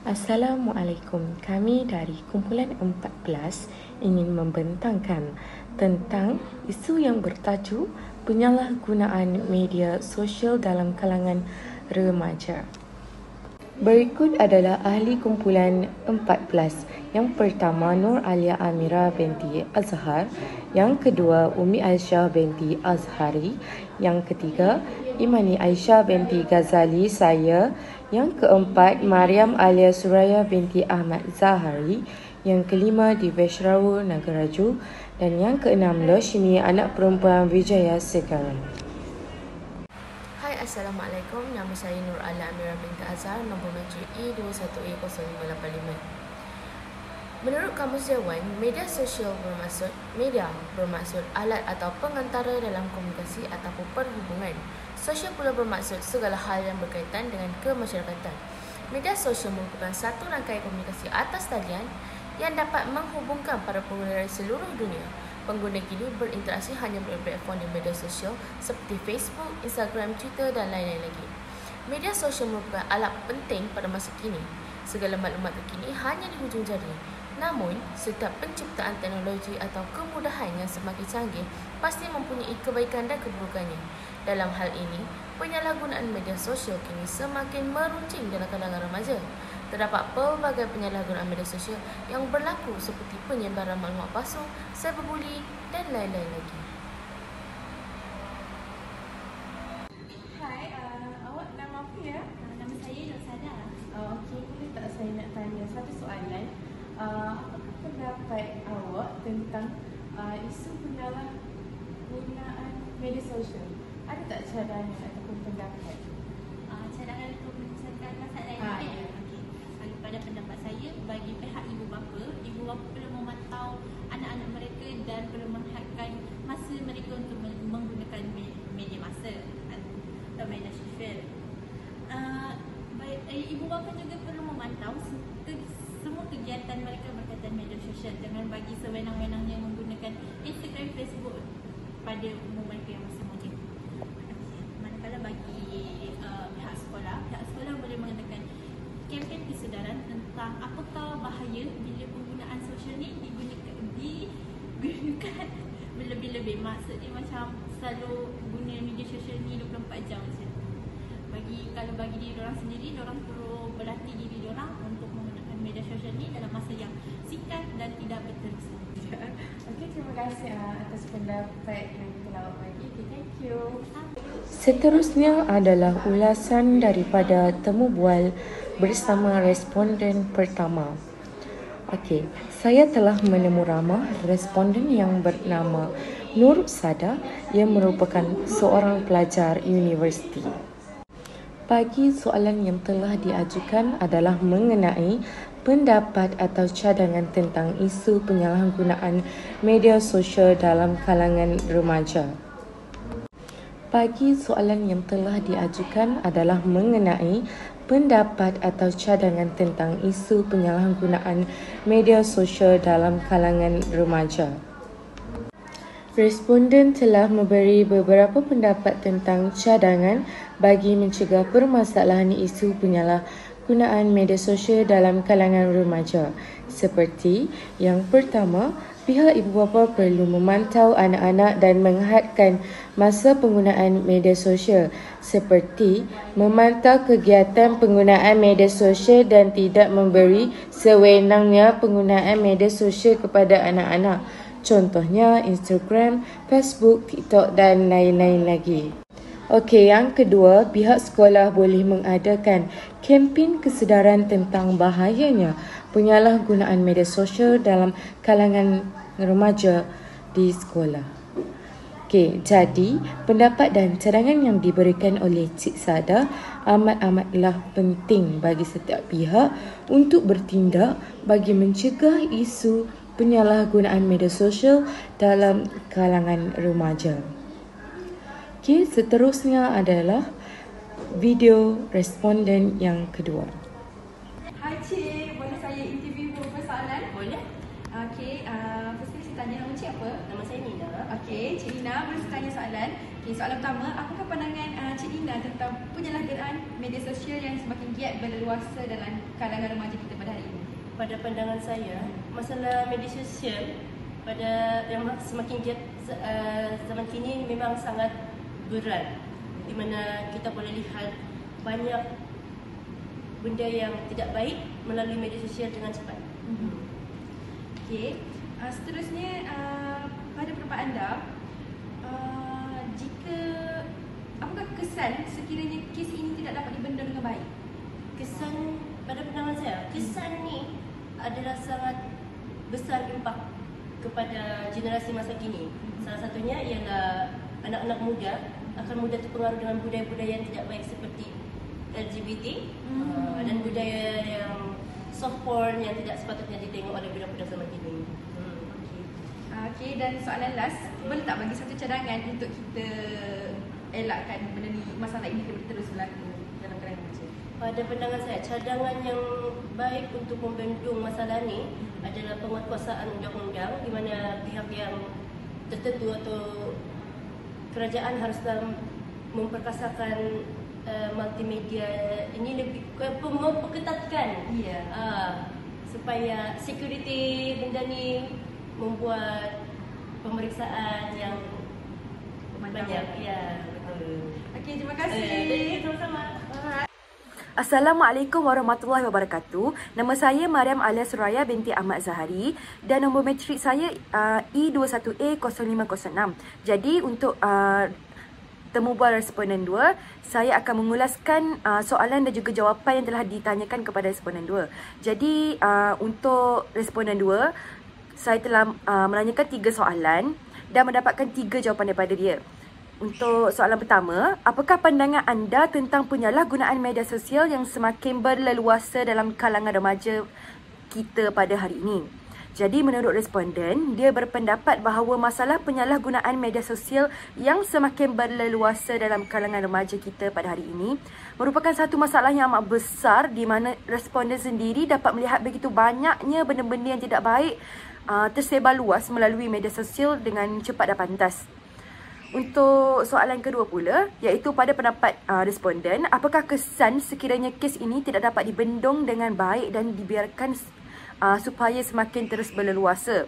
Assalamualaikum. Kami dari kumpulan 14 ingin membentangkan tentang isu yang bertajuk penyalahgunaan media sosial dalam kalangan remaja. Berikut adalah ahli kumpulan 14. Yang pertama, Nur Alia Amira binti Azhar. Yang kedua, Umi Aisyah binti Azhari. Yang ketiga, Imani Aisyah binti Ghazali saya. Yang keempat, Mariam Alia Suraya binti Ahmad Zahari. Yang kelima, Divesh Rao Nagaraju. Dan yang keenam, Loshini anak perempuan Wijaya Segara. Hai, Assalamualaikum. Nama saya Nur Alia Amira binti Azhar, nombor meja E21A0585. Menurut Kamus Dewan, media sosial bermaksud alat atau pengantara dalam komunikasi ataupun perhubungan. Sosial pula bermaksud segala hal yang berkaitan dengan kemasyarakatan. Media sosial merupakan satu rangkaian komunikasi atas talian yang dapat menghubungkan para pengguna dari seluruh dunia. Pengguna kini berinteraksi hanya melalui platform di media sosial seperti Facebook, Instagram, Twitter dan lain-lain lagi. Media sosial merupakan alat penting pada masa kini. Segala maklumat terkini hanya di hujung jari. Namun, setiap penciptaan teknologi atau kemudahan yang semakin canggih pasti mempunyai kebaikan dan keburukannya. Dalam hal ini, penyalahgunaan media sosial kini semakin meruncing dalam kalangan remaja. Terdapat pelbagai penyalahgunaan media sosial yang berlaku seperti penyebaran maklumat palsu, cyberbullying dan lain-lain lagi. Hai, awak nama apa ya? Nama saya Rosada. Okey, boleh tak saya nak tanya satu soalan? Apakah pendapat awak tentang isu penyalahgunaan media sosial? Ada tak cadangan ataupun pendapat? Cadangan untuk menyelesaikan masalah ini. Ya. Okey. Pada pendapat saya, bagi pihak ibu bapa perlu memantau anak-anak mereka dan perlu menghadkan masa mereka untuk menggunakan media masa atau media sosial. Ibu bapa juga perlu memantau semua kegiatan mereka berkaitan media sosial, jangan bagi sewenang-wenangnya menggunakan Instagram, Facebook pada umur mereka yang masih muda. Manakala bagi pihak sekolah boleh mengadakan kempen kesedaran tentang apakah bahaya bila penggunaan sosial ni digunakan berlebih-lebih. Maksudnya macam selalu guna media sosial ni 24 jam macam tu. Kalau bagi diri orang sendiri, orang perlu berlatih diri orang untuk menggunakan media sosial ni dalam masa yang singkat dan tidak berterusan. Okey, terima kasih atas pendapat yang telah awak bagi. Okay, thank you. Seterusnya adalah ulasan daripada temu bual bersama responden pertama. Okey, saya telah menemu ramah responden yang bernama Nur Sada yang merupakan seorang pelajar universiti. Bagi soalan yang telah diajukan adalah mengenai pendapat atau cadangan tentang isu penyalahgunaan media sosial dalam kalangan remaja. Bagi soalan yang telah diajukan adalah mengenai pendapat atau cadangan tentang isu penyalahgunaan media sosial dalam kalangan remaja. Responden telah memberi beberapa pendapat tentang cadangan bagi mencegah permasalahan isu penyalahgunaan media sosial dalam kalangan remaja. Seperti yang pertama, pihak ibu bapa perlu memantau anak-anak dan menghadkan masa penggunaan media sosial, seperti memantau kegiatan penggunaan media sosial dan tidak memberi sewenangnya penggunaan media sosial kepada anak-anak. Contohnya Instagram, Facebook, TikTok dan lain-lain lagi. Okey, yang kedua, pihak sekolah boleh mengadakan kempen kesedaran tentang bahayanya penyalahgunaan media sosial dalam kalangan remaja di sekolah. Okey, jadi pendapat dan cadangan yang diberikan oleh Cik Sada amatlah penting bagi setiap pihak untuk bertindak bagi mencegah isu penyalahgunaan media sosial dalam kalangan remaja. Okey, seterusnya adalah video responden yang kedua. Hai Cik, boleh saya interview beberapa soalan? Boleh? Okey, first kali saya tanya nama cik apa? Nama saya Nina. Okey, Cik Nina, boleh saya tanya soalan? Okey, soalan pertama, apakah pandangan Cik Nina tentang penyalahgunaan media sosial yang semakin giat berleluasa dalam kalangan remaja kita pada hari ini? Pada pandangan saya, masalah media sosial pada yang semakin giat zaman kini memang sangat berat, di mana kita boleh lihat banyak benda yang tidak baik melalui media sosial dengan cepat. Okey, seterusnya pada pendapat anda, jika apakah kesan sekiranya kes ini tidak dapat dibendung dengan baik? Kesan pada pandangan saya, kesan ni adalah sangat besar impak kepada generasi masa kini. Salah satunya ialah anak-anak muda akan mudah terpengaruh dengan budaya-budaya yang tidak baik seperti LGBT dan budaya yang soft porn yang tidak sepatutnya ditengok oleh budak-budak zaman kini. Okey, dan soalan last, boleh tak bagi satu cadangan untuk kita elakkan benda ni, masalah ini terus berlaku dalam kalangan remaja? Pada pandangan saya, cadangan yang baik untuk membendung masalah ni adalah penguatkuasaan undang-undang, di mana pihak yang tertentu atau kerajaan haruslah memperkasakan multimedia ini lebih memperketatkan supaya security benda ni, membuat pemeriksaan yang banyak. Ya, betul. Okey, terima kasih. Sama-sama. Assalamualaikum warahmatullahi wabarakatuh. Nama saya Mariam Alia Suraya binti Ahmad Zahari dan nombor matrik saya E21A0506. Jadi untuk temu bual responden 2, saya akan mengulaskan soalan dan juga jawapan yang telah ditanyakan kepada responden 2. Jadi untuk responden 2, saya telah menanyakan 3 soalan dan mendapatkan 3 jawapan daripada dia. Untuk soalan pertama, apakah pandangan anda tentang penyalahgunaan media sosial yang semakin berleluasa dalam kalangan remaja kita pada hari ini? Jadi menurut responden, dia berpendapat bahawa masalah penyalahgunaan media sosial yang semakin berleluasa dalam kalangan remaja kita pada hari ini merupakan satu masalah yang amat besar, di mana responden sendiri dapat melihat begitu banyaknya benda-benda yang tidak baik tersebar luas melalui media sosial dengan cepat dan pantas. Untuk soalan kedua pula, iaitu pada pendapat responden, apakah kesan sekiranya kes ini tidak dapat dibendung dengan baik dan dibiarkan supaya semakin terus berleluasa?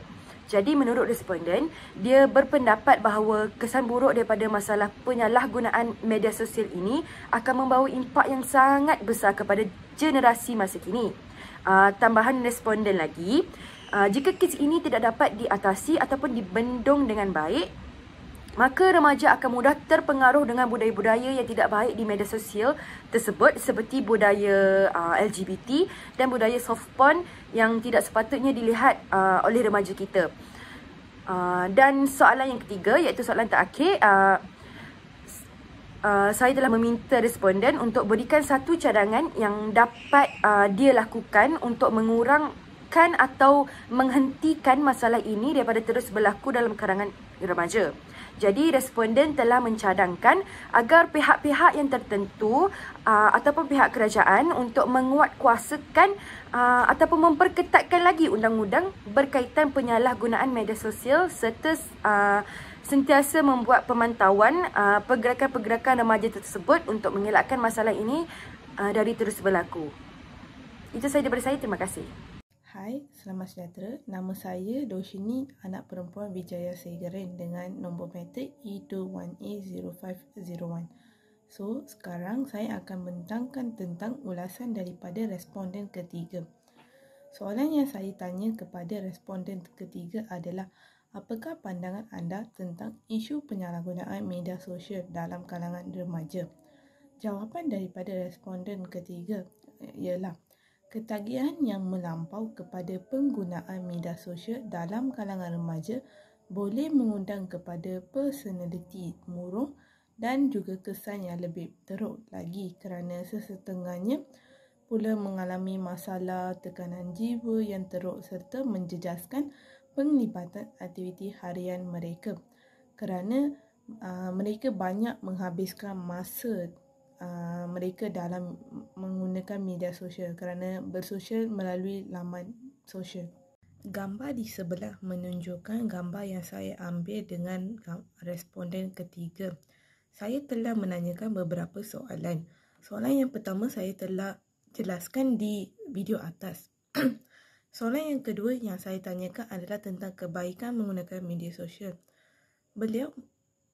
Jadi menurut responden, dia berpendapat bahawa kesan buruk daripada masalah penyalahgunaan media sosial ini akan membawa impak yang sangat besar kepada generasi masa kini. Tambahan responden lagi, jika kes ini tidak dapat diatasi ataupun dibendung dengan baik, maka remaja akan mudah terpengaruh dengan budaya-budaya yang tidak baik di media sosial tersebut, seperti budaya LGBT dan budaya soft porn yang tidak sepatutnya dilihat oleh remaja kita. Dan soalan yang ketiga, iaitu soalan terakhir, saya telah meminta responden untuk berikan satu cadangan yang dapat dia lakukan untuk mengurangkan atau menghentikan masalah ini daripada terus berlaku dalam kalangan remaja. Jadi responden telah mencadangkan agar pihak-pihak yang tertentu ataupun pihak kerajaan untuk menguatkuasakan ataupun memperketatkan lagi undang-undang berkaitan penyalahgunaan media sosial serta sentiasa membuat pemantauan pergerakan-pergerakan remaja tersebut untuk mengelakkan masalah ini dari terus berlaku. Itu sahaja daripada saya. Terima kasih. Hai, selamat sejahtera. Nama saya Doshini, anak perempuan Wijaya Segeren dengan nombor matrik E21A0501. So, sekarang saya akan membentangkan tentang ulasan daripada responden ketiga. Soalan yang saya tanya kepada responden ketiga adalah, apakah pandangan anda tentang isu penyalahgunaan media sosial dalam kalangan remaja? Jawapan daripada responden ketiga ialah, ketagihan yang melampau kepada penggunaan media sosial dalam kalangan remaja boleh mengundang kepada personaliti murung dan juga kesan yang lebih teruk lagi, kerana sesetengahnya pula mengalami masalah tekanan jiwa yang teruk serta menjejaskan penglibatan aktiviti harian mereka, kerana mereka banyak menghabiskan masa mereka dalam menggunakan media sosial kerana bersosial melalui laman sosial. Gambar di sebelah menunjukkan gambar yang saya ambil dengan responden ketiga. Saya telah menanyakan beberapa soalan. Soalan yang pertama saya telah jelaskan di video atas. Soalan yang kedua yang saya tanyakan adalah tentang kebaikan menggunakan media sosial. Beliau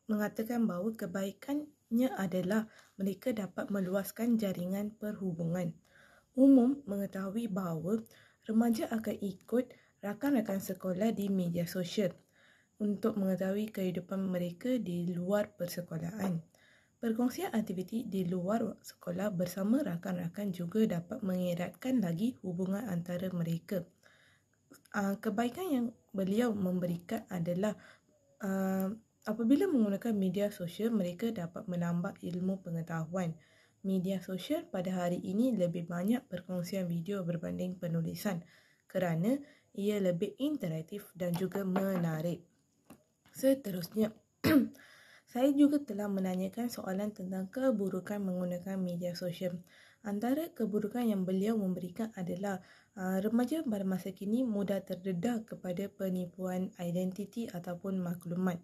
mengatakan bahawa kebaikannya adalah mereka dapat meluaskan jaringan perhubungan. Umum mengetahui bahawa remaja akan ikut rakan-rakan sekolah di media sosial untuk mengetahui kehidupan mereka di luar persekolahan. Perkongsian aktiviti di luar sekolah bersama rakan-rakan juga dapat mengeratkan lagi hubungan antara mereka. Kebaikan yang beliau memberikan adalah apabila menggunakan media sosial, mereka dapat menambah ilmu pengetahuan. Media sosial pada hari ini lebih banyak perkongsian video berbanding penulisan kerana ia lebih interaktif dan juga menarik. Seterusnya, saya juga telah menanyakan soalan tentang keburukan menggunakan media sosial. Antara keburukan yang beliau memberikan adalah remaja pada masa kini mudah terdedah kepada penipuan identiti ataupun maklumat.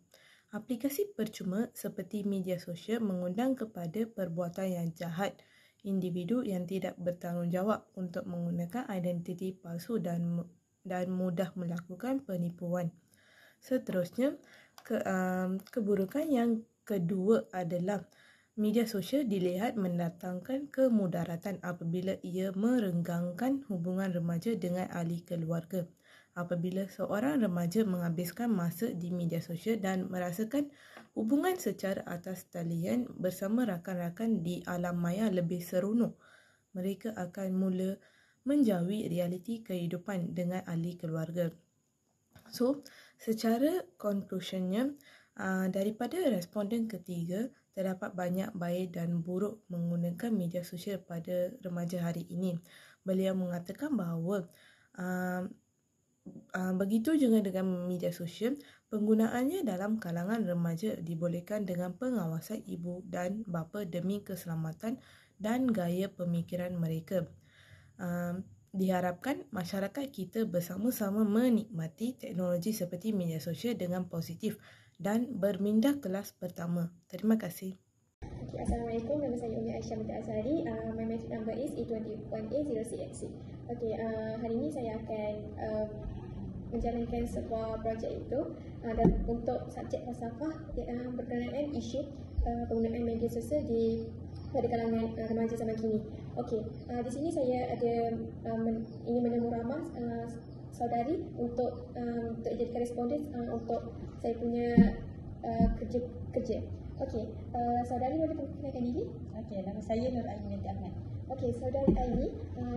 Aplikasi percuma seperti media sosial mengundang kepada perbuatan yang jahat. Individu yang tidak bertanggungjawab untuk menggunakan identiti palsu dan mudah melakukan penipuan. Seterusnya, keburukan yang kedua adalah media sosial dilihat mendatangkan kemudaratan apabila ia merenggangkan hubungan remaja dengan ahli keluarga. Apabila seorang remaja menghabiskan masa di media sosial dan merasakan hubungan secara atas talian bersama rakan-rakan di alam maya lebih seronok, mereka akan mula menjauhi realiti kehidupan dengan ahli keluarga. So, secara conclusionnya, daripada responden ketiga, terdapat banyak baik dan buruk menggunakan media sosial pada remaja hari ini. Beliau mengatakan bahawa begitu juga dengan media sosial, penggunaannya dalam kalangan remaja dibolehkan dengan pengawasan ibu dan bapa demi keselamatan dan gaya pemikiran mereka. Diharapkan masyarakat kita bersama-sama menikmati teknologi seperti media sosial dengan positif dan berminda kelas pertama. Terima kasih. Okay, Assalamualaikum, nama saya Umi Aisyah binti Azhari. My metric number is E21A06XC. Okay, hari ini saya akan menjalankan sebuah projek itu dan untuk subjek falsafah berkenaan isu penggunaan media sosial pada kalangan remaja zaman kini. Okey, di sini saya ada ingin menemu ramah saudari untuk dijadikan responden untuk saya punya kerja. Okey, saudari boleh perkenalkan diri? Okey, nama saya Nur Aini binti Ahmad. Okey, saudari Aini,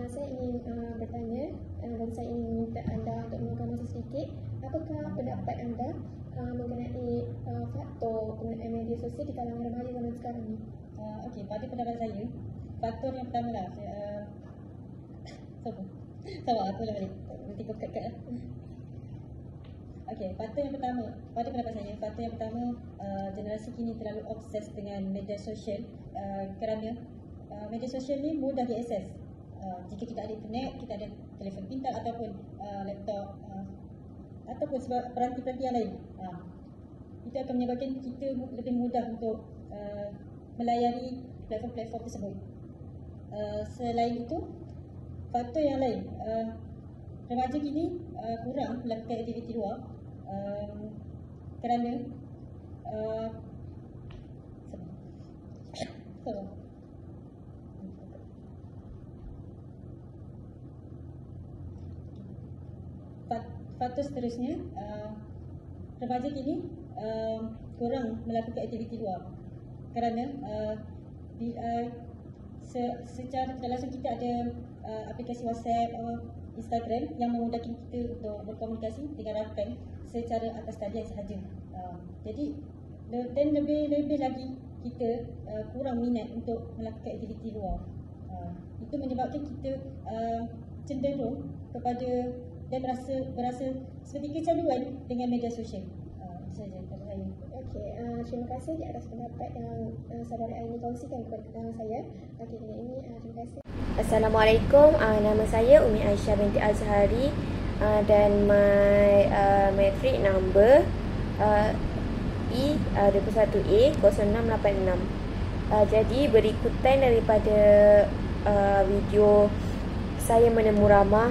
saya ingin bertanya dan saya ingin minta anda untuk mengungkapkan masa sedikit. Apakah pendapat anda mengenai faktor penggunaan media sosial di kalangan remaja zaman sekarang ni? Okey, pada pendapat saya, faktor yang pertama lah, sabar, aku dah balik. Nanti kau kat. Okey, faktor yang pertama, pada pendapat saya, faktor yang pertama, generasi kini terlalu obses dengan media sosial kerana media sosial ni mudah diakses. Jika kita ada internet, kita ada telefon pintar ataupun laptop ataupun sebab peranti-peranti yang lain. Itu akan menyebabkan kita lebih mudah untuk melayari platform-platform tersebut. Selain itu, faktor yang lain, remaja kini kurang melakukan aktiviti luar kerana faktor seterusnya, remaja kini kurang melakukan aktiviti luar kerana secara tidak langsung kita ada aplikasi WhatsApp, Instagram yang memudahkan kita untuk berkomunikasi dengan rakan secara atas talian sahaja. Jadi dan lebih lagi kita kurang minat untuk melakukan aktiviti luar. Itu menyebabkan kita cenderung kepada dan berasa seperti kecanduan dengan media sosial. Itu saja dari saya. Okey, terima kasih di atas pendapat yang saudara Aini kongsikan kepada saya. Okey, dengan ini terima kasih. Assalamualaikum, nama saya Umi Aisyah binti Azhari. dan my matric number E21A0686. Jadi berikutan daripada video saya menemu ramah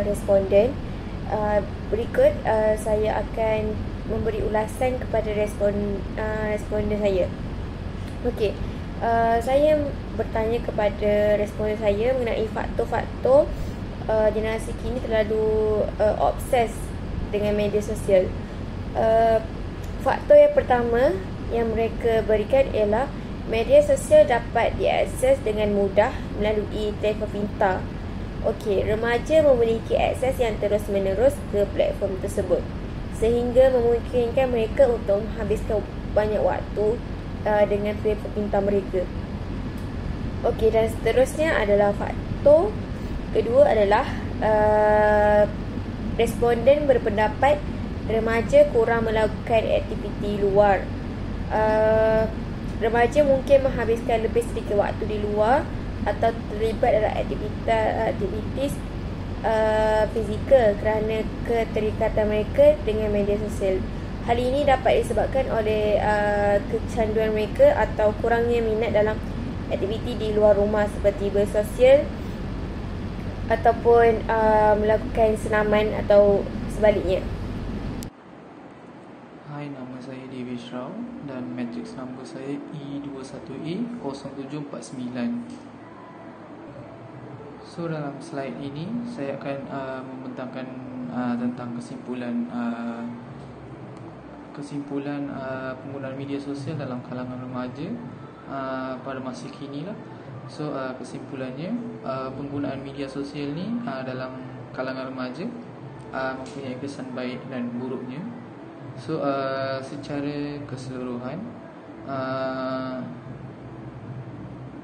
responden, berikut saya akan memberi ulasan kepada responden saya. Okey, saya bertanya kepada responden saya mengenai faktor-faktor generasi kini terlalu obses dengan media sosial. Faktor yang pertama yang mereka berikan ialah media sosial dapat diakses dengan mudah melalui telefon pintar. Okey, remaja memiliki akses yang terus-menerus ke platform tersebut sehingga memungkinkan mereka untuk menghabiskan banyak waktu dengan telefon pintar mereka. Okey, dan seterusnya adalah faktor kedua adalah responden berpendapat remaja kurang melakukan aktiviti luar. Remaja mungkin menghabiskan lebih sedikit waktu di luar atau terlibat dalam aktivitis fizikal kerana keterikatan mereka dengan media sosial. Hal ini dapat disebabkan oleh kecanduan mereka atau kurangnya minat dalam aktiviti di luar rumah seperti bersosial ataupun melakukan senaman atau sebaliknya. Hai, nama saya David Rao dan matrix number saya E21A0749. So dalam slide ini saya akan membentangkan tentang kesimpulan penggunaan media sosial dalam kalangan remaja pada masa kini lah. So kesimpulannya, penggunaan media sosial ni dalam kalangan remaja mempunyai kesan baik dan buruknya. So secara keseluruhan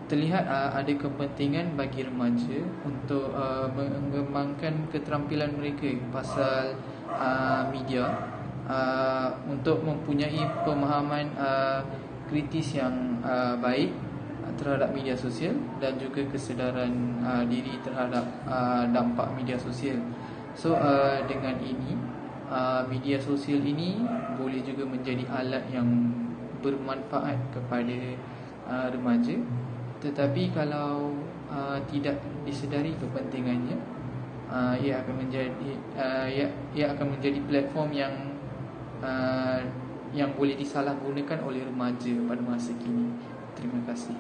terlihat ada kepentingan bagi remaja untuk mengembangkan keterampilan mereka pasal media, untuk mempunyai pemahaman kritis yang baik terhadap media sosial dan juga kesedaran diri terhadap dampak media sosial. So dengan ini media sosial ini boleh juga menjadi alat yang bermanfaat kepada remaja, tetapi kalau tidak disedari kepentingannya, ia akan menjadi platform yang boleh disalahgunakan oleh remaja pada masa kini. Terima kasih.